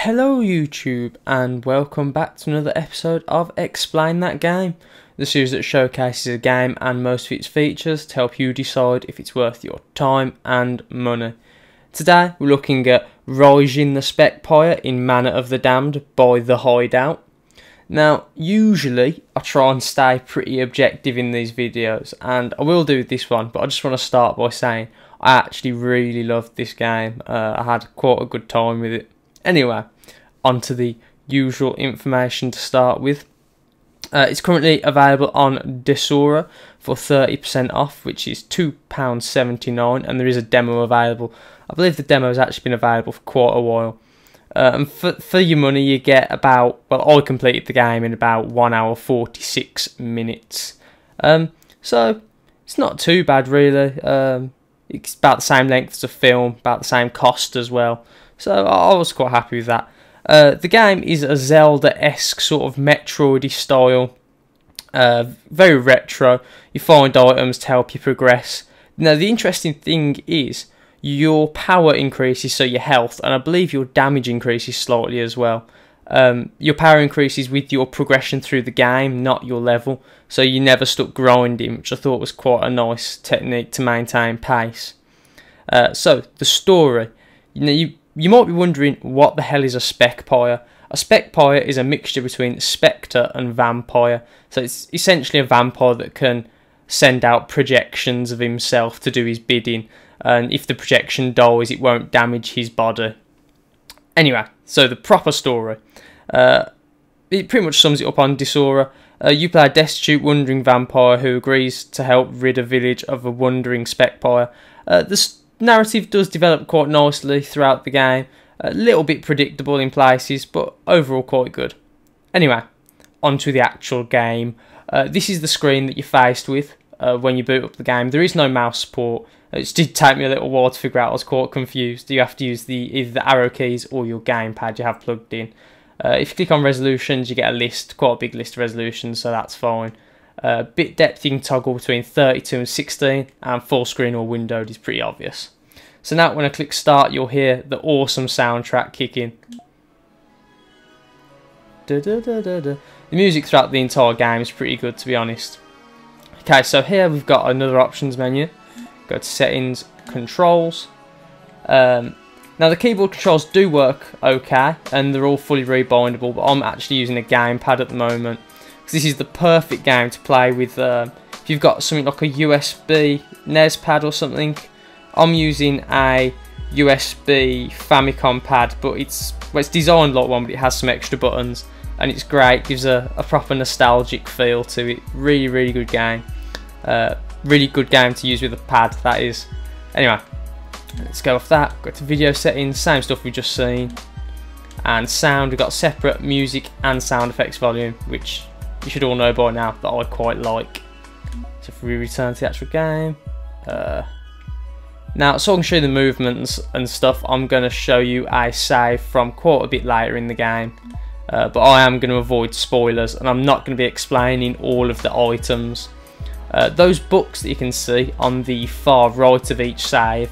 Hello YouTube, and welcome back to another episode of Explain That Game, the series that showcases a game and most of its features to help you decide if it's worth your time and money. Today we're looking at Rijn the Specpyre in Manor of the Damned by The Hideout. Now, usually I try and stay pretty objective in these videos, and I will do this one, but I just want to start by saying I actually really loved this game. I had quite a good time with it. Anyway, on to the usual information to start with. It's currently available on Desura for 30% off, which is £2.79, and there is a demo available. I believe the demo has actually been available for quite a while. And for your money, you get about, well, I completed the game in about 1 hour 46 minutes. So it's not too bad, really. It's about the same length as a film, about the same cost as well. So I was quite happy with that. The game is a Zelda-esque sort of Metroid-y style. Very retro. You find items to help you progress. Now, the interesting thing is your power increases, so your health, and I believe your damage increases slightly as well. Your power increases with your progression through the game, not your level. So you're never stuck grinding, which I thought was quite a nice technique to maintain pace. So, the story. You might be wondering, what the hell is a Specpyre? A Specpyre is a mixture between spectre and vampire. So it's essentially a vampire that can send out projections of himself to do his bidding. And if the projection dies, it won't damage his body. Anyway, so the proper story. It pretty much sums it up on Desura. You play a destitute, wandering vampire who agrees to help rid a village of a wandering Specpyre. The narrative does develop quite nicely throughout the game, a little bit predictable in places, but overall quite good. Anyway, on to the actual game. This is the screen that you're faced with when you boot up the game. There is no mouse support. It did take me a little while to figure out. I was quite confused. You have to use either the arrow keys or your gamepad you have plugged in. If you click on resolutions, you get a list, quite a big list of resolutions, so that's fine. Bit depth you can toggle between 32 and 16, and full screen or windowed is pretty obvious. So now when I click start, you'll hear the awesome soundtrack kick in. The music throughout the entire game is pretty good, to be honest. Okay, so here we've got another options menu. Go to settings, controls. Now the keyboard controls do work okay, and they're all fully rebindable, but I'm actually using a gamepad at the moment. This is the perfect game to play with if you've got something like a USB NES pad or something. I'm using a USB Famicom pad, but it's designed like one, but it has some extra buttons, and it's great. It gives a proper nostalgic feel to it. Really, really good game. Really good game to use with a pad, that is. Anyway, let's go off that. Go to video settings, same stuff we've just seen. And sound, we've got separate music and sound effects volume, which you should all know by now that I quite like. So if we return to the actual game, now so I can show you the movements and stuff, I'm going to show you a save from quite a bit later in the game, but I am going to avoid spoilers, and I'm not going to be explaining all of the items. Those books that you can see on the far right of each save,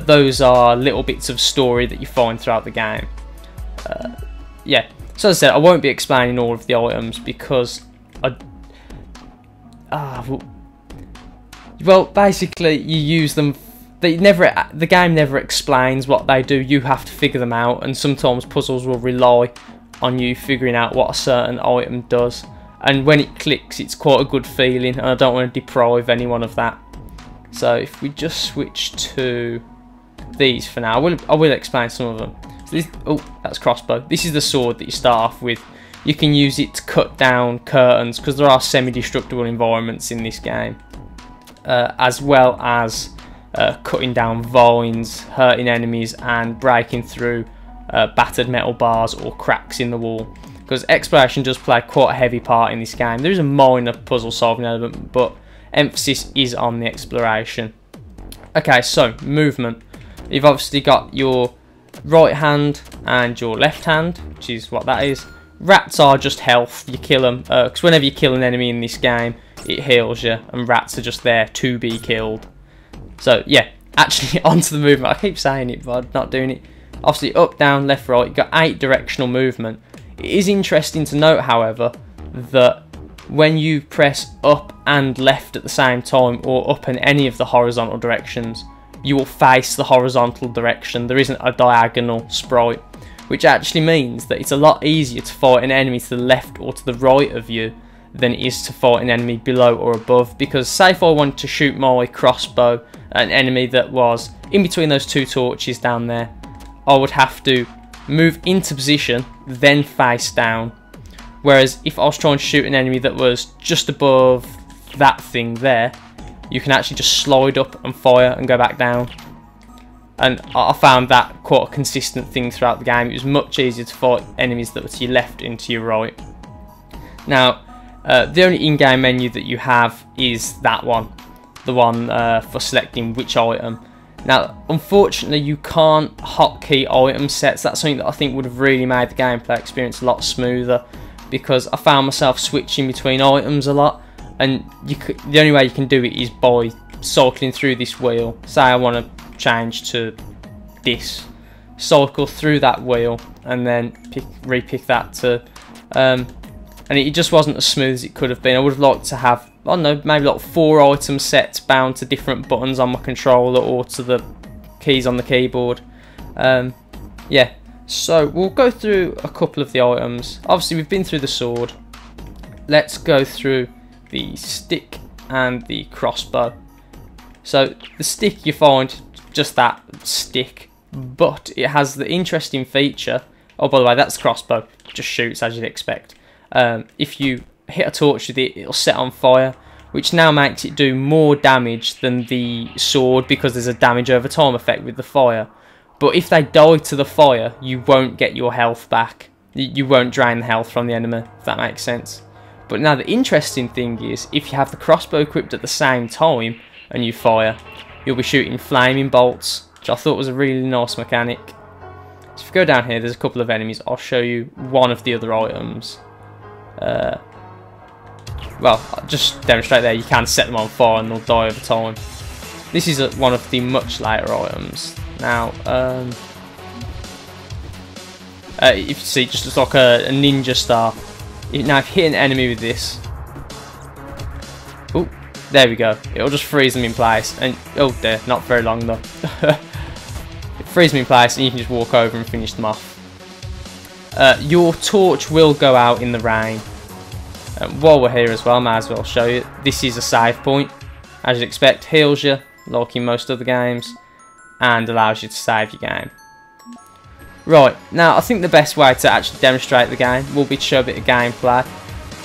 those are little bits of story that you find throughout the game. Yeah. So as I said, I won't be explaining all of the items because well, basically you use them. The game never explains what they do. You have to figure them out, and sometimes puzzles will rely on you figuring out what a certain item does. And when it clicks, it's quite a good feeling, and I don't want to deprive anyone of that. So if we just switch to these for now, I will explain some of them. So this, oh, that's crossbow. This is the sword that you start off with. You can use it to cut down curtains, because there are semi-destructible environments in this game, as well as cutting down vines, hurting enemies, and breaking through battered metal bars or cracks in the wall. Because exploration does play quite a heavy part in this game. There is a minor puzzle solving element, but emphasis is on the exploration. Okay, so movement. You've obviously got your right hand and your left hand, which is what that is. Rats are just health. You kill them, because whenever you kill an enemy in this game, it heals you, and rats are just there to be killed. So yeah, actually onto the movement. I keep saying it, but I'm not doing it. Obviously up, down, left, right, you've got 8 directional movement. It is interesting to note, however, that when you press up and left at the same time, or up in any of the horizontal directions, you will face the horizontal direction. There isn't a diagonal sprite, which actually means that it's a lot easier to fight an enemy to the left or to the right of you than it is to fight an enemy below or above. Because say if I wanted to shoot my crossbow at an enemy that was in between those 2 torches down there, I would have to move into position, then face down. Whereas if I was trying to shoot an enemy that was just above that thing there, you can actually just slide up and fire and go back down. And I found that quite a consistent thing throughout the game. It was much easier to fight enemies that were to your left and to your right. Now, the only in-game menu that you have is that one, the one for selecting which item. Now, unfortunately, you can't hotkey item sets. That's something that I think would have really made the gameplay experience a lot smoother, because I found myself switching between items a lot, and the only way you can do it is by cycling through this wheel. Say I want to change to this, cycle through that wheel, and then repick that to, and it just wasn't as smooth as it could have been. I would have liked to have, I don't know, maybe like 4 item sets bound to different buttons on my controller or to the keys on the keyboard. Yeah, so we'll go through a couple of the items. Obviously we've been through the sword. Let's go through the stick and the crossbow. So the stick, you find just that stick, but it has the interesting feature. Oh, by the way, that's crossbow, just shoots as you'd expect. If you hit a torch with it, it'll set on fire, which now makes it do more damage than the sword, because there's a damage over time effect with the fire. But if they die to the fire, you won't get your health back. You won't drain the health from the enemy, if that makes sense. But now the interesting thing is, if you have the crossbow equipped at the same time and you fire, you'll be shooting flaming bolts, which I thought was a really nice mechanic. So if you go down here, there's a couple of enemies. I'll show you one of the other items. Well, I'll just demonstrate there, you can set them on fire and they'll die over time. This is one of the much later items. Now, if you see, it just looks like a ninja star. Now, if you hit an enemy with this, oh, there we go. It'll just freeze them in place, and oh dear, not very long though. It freezes them in place, and you can just walk over and finish them off. Your torch will go out in the rain. While we're here as well, I might as well show you. This is a save point, as you'd expect. Heals you, like in most other games, and allows you to save your game. Right, now I think the best way to actually demonstrate the game will be to show a bit of gameplay.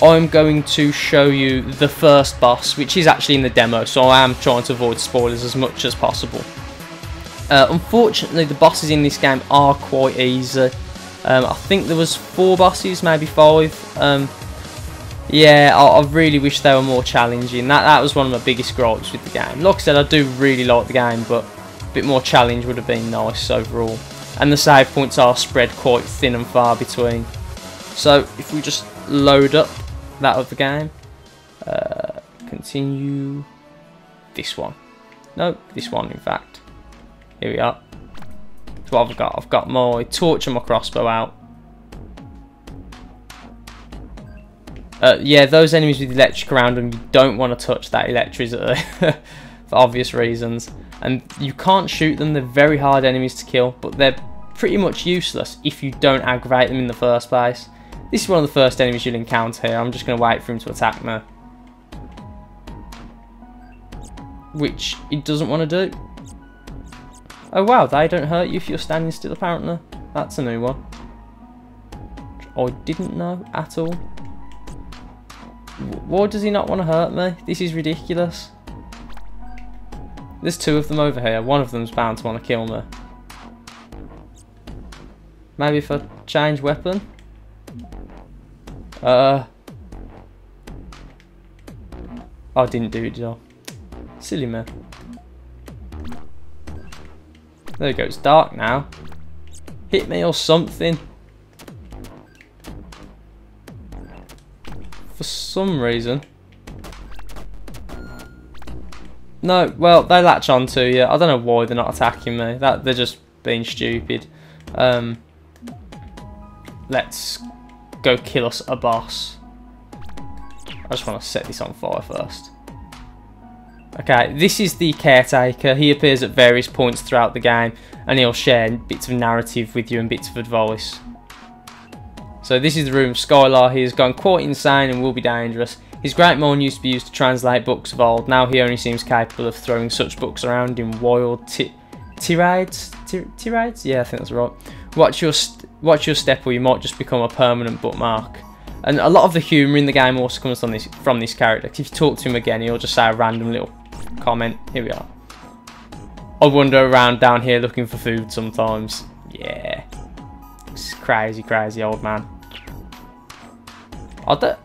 I'm going to show you the first boss, which is actually in the demo, so I am trying to avoid spoilers as much as possible. Unfortunately, the bosses in this game are quite easy. I think there was 4 bosses, maybe 5. Yeah, I really wish they were more challenging. That was one of my biggest gripes with the game. Like I said, I do really like the game, but a bit more challenge would have been nice overall. And the save points are spread quite thin and far between. So if we just load up that other game, continue this one. No, this one in fact. Here we are. So what I've got? I've got my torch and my crossbow out. Yeah, those enemies with electric around them, you don't want to touch that electricity for obvious reasons. And you can't shoot them, they're very hard enemies to kill, but they're pretty much useless if you don't aggravate them in the first place. This is one of the first enemies you'll encounter here. I'm just going to wait for him to attack me, which he doesn't want to do. Oh wow, they don't hurt you if you're standing still apparently. That's a new one. I didn't know at all. Why does he not want to hurt me? This is ridiculous. There's 2 of them over here. One of them's bound to want to kill me. Maybe if I change weapon? I didn't do it, did I? Silly me. There we go, it's dark now. Hit me or something. For some reason. No, well, they latch on to you. I don't know why they're not attacking me. They're just being stupid. Let's go kill us a boss. I just want to set this on fire first. Okay, this is the caretaker. He appears at various points throughout the game, and he'll share bits of narrative with you and bits of advice. So this is the room of Skylar. He has gone quite insane and will be dangerous. His great mind used to be used to translate books of old. Now he only seems capable of throwing such books around in wild tirades? Tirades? Yeah, I think that's right. Watch your step, or you might just become a permanent bookmark. And a lot of the humour in the game also comes from this character. If you talk to him again, he'll just say a random little comment. Here we are. I wander around down here looking for food sometimes. Yeah. It's crazy, crazy old man. I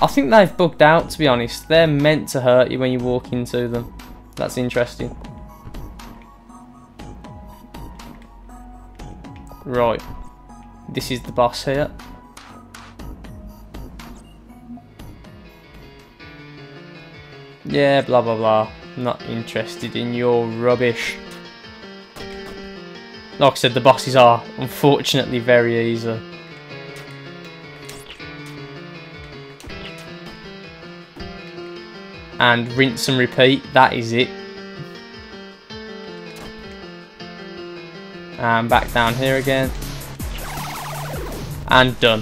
think they've bugged out, to be honest. They're meant to hurt you when you walk into them. That's interesting. Right. This is the boss here. Yeah, blah blah blah. I'm not interested in your rubbish. Like I said, the bosses are unfortunately very easy. And rinse and repeat, that is it. And back down here again. And done.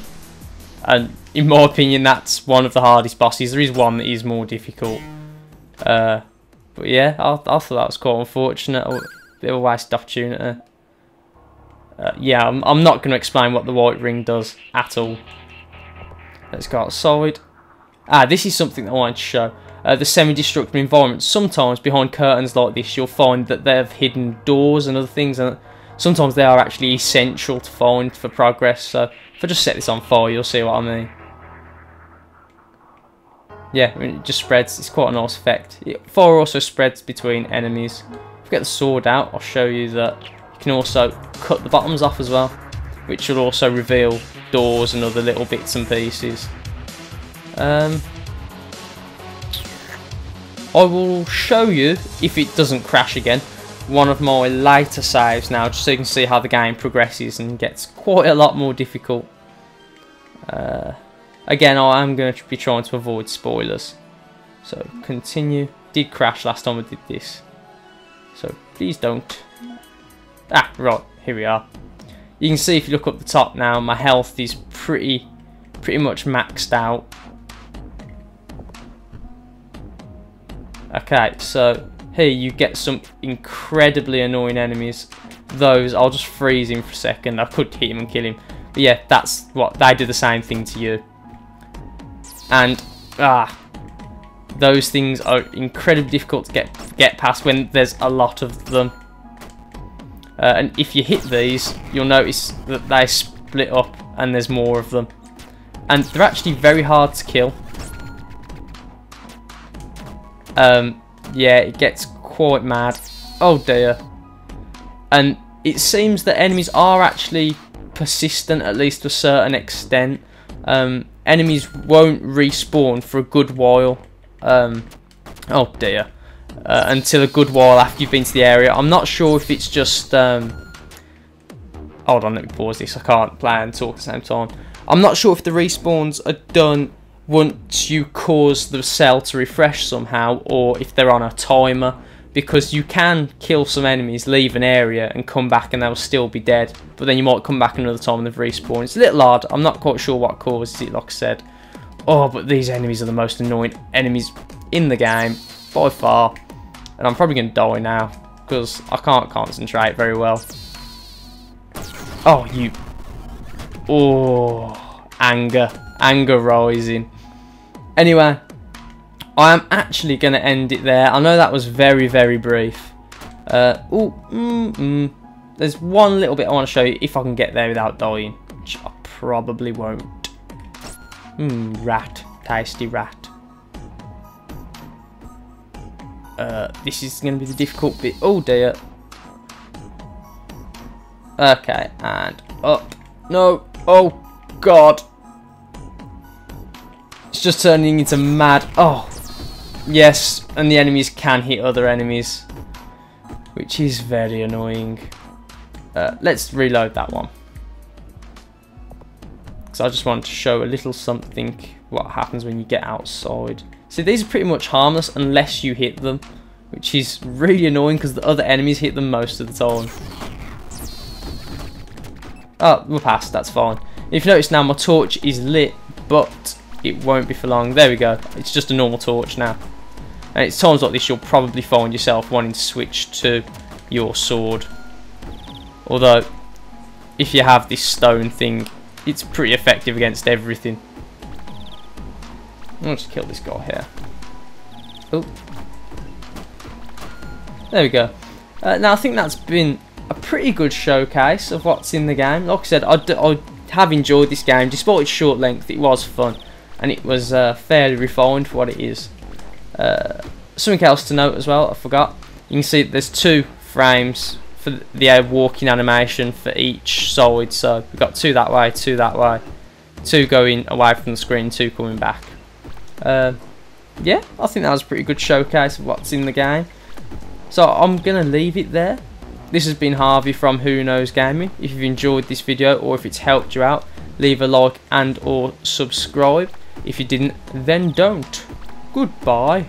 And in my opinion, that's one of the hardest bosses. There is one that is more difficult. But yeah, I thought that was quite unfortunate. A bit of a wasted opportunity. Yeah, I'm not going to explain what the white ring does at all. Let's go outside. This is something that I wanted to show. The semi-destructible environment. Sometimes behind curtains like this, you'll find that they've hidden doors and other things, and sometimes they are actually essential to find for progress. So if I just set this on fire, you'll see what I mean. Yeah, I mean, it just spreads. It's quite a nice effect. Fire also spreads between enemies. If I get the sword out, I'll show you that you can also cut the bottoms off as well, which will also reveal doors and other little bits and pieces. I will show you, if it doesn't crash again, one of my later saves now, just so you can see how the game progresses and gets quite a lot more difficult. Again, I am going to be trying to avoid spoilers. So, continue. Did crash last time I did this. So, please don't. Right, here we are. You can see if you look up the top now, my health is pretty much maxed out. Okay, so here you get some incredibly annoying enemies. Those, I'll just freeze him for a second. I could hit him and kill him. But yeah, that's what, they do the same thing to you. And, those things are incredibly difficult to get past when there's a lot of them. And if you hit these, you'll notice that they split up and there's more of them. And they're actually very hard to kill. Yeah, it gets quite mad. Oh dear. And it seems that enemies are actually persistent, at least to a certain extent. Enemies won't respawn for a good while. Oh dear. Until a good while after you've been to the area. I'm not sure if it's just... hold on, let me pause this. I can't play and talk at the same time. I'm not sure if the respawns are done once you cause the cell to refresh somehow, or if they're on a timer, because you can kill some enemies, leave an area and come back and they'll still be dead, but then you might come back another time and they've respawned. It's a little odd. I'm not quite sure what causes it, like I said. Oh, but these enemies are the most annoying enemies in the game by far, and I'm probably going to die now because I can't concentrate very well. Oh, you... Oh, anger rising. Anyway, I am actually going to end it there. I know that was very, very brief. There's one little bit I want to show you if I can get there without dying, which I probably won't. Rat. Tasty rat. This is going to be the difficult bit. Oh dear. Okay, and up. No. Oh god. It's just turning into mad. Oh. Yes, and the enemies can hit other enemies, which is very annoying. Let's reload that one. Because I just wanted to show a little something what happens when you get outside. See, these are pretty much harmless unless you hit them, which is really annoying because the other enemies hit them most of the time. Oh, we're past, that's fine. If you notice now, my torch is lit, but it won't be for long. There we go, it's just a normal torch now. And it's times like this you'll probably find yourself wanting to switch to your sword. Although, if you have this stone thing, it's pretty effective against everything. I'll just kill this guy here. Oh. There we go. Now I think that's been a pretty good showcase of what's in the game. Like I said, I have enjoyed this game. Despite its short length, it was fun. And it was fairly refined for what it is. Something else to note as well, I forgot. You can see that there's 2 frames for the walking animation for each side. So we've got 2 that way, 2 that way. 2 going away from the screen, 2 coming back. Yeah, I think that was a pretty good showcase of what's in the game. So I'm going to leave it there. This has been Harvey from WhoKnowsGaming. If you've enjoyed this video or if it's helped you out, leave a like and or subscribe. If you didn't, then don't. Goodbye.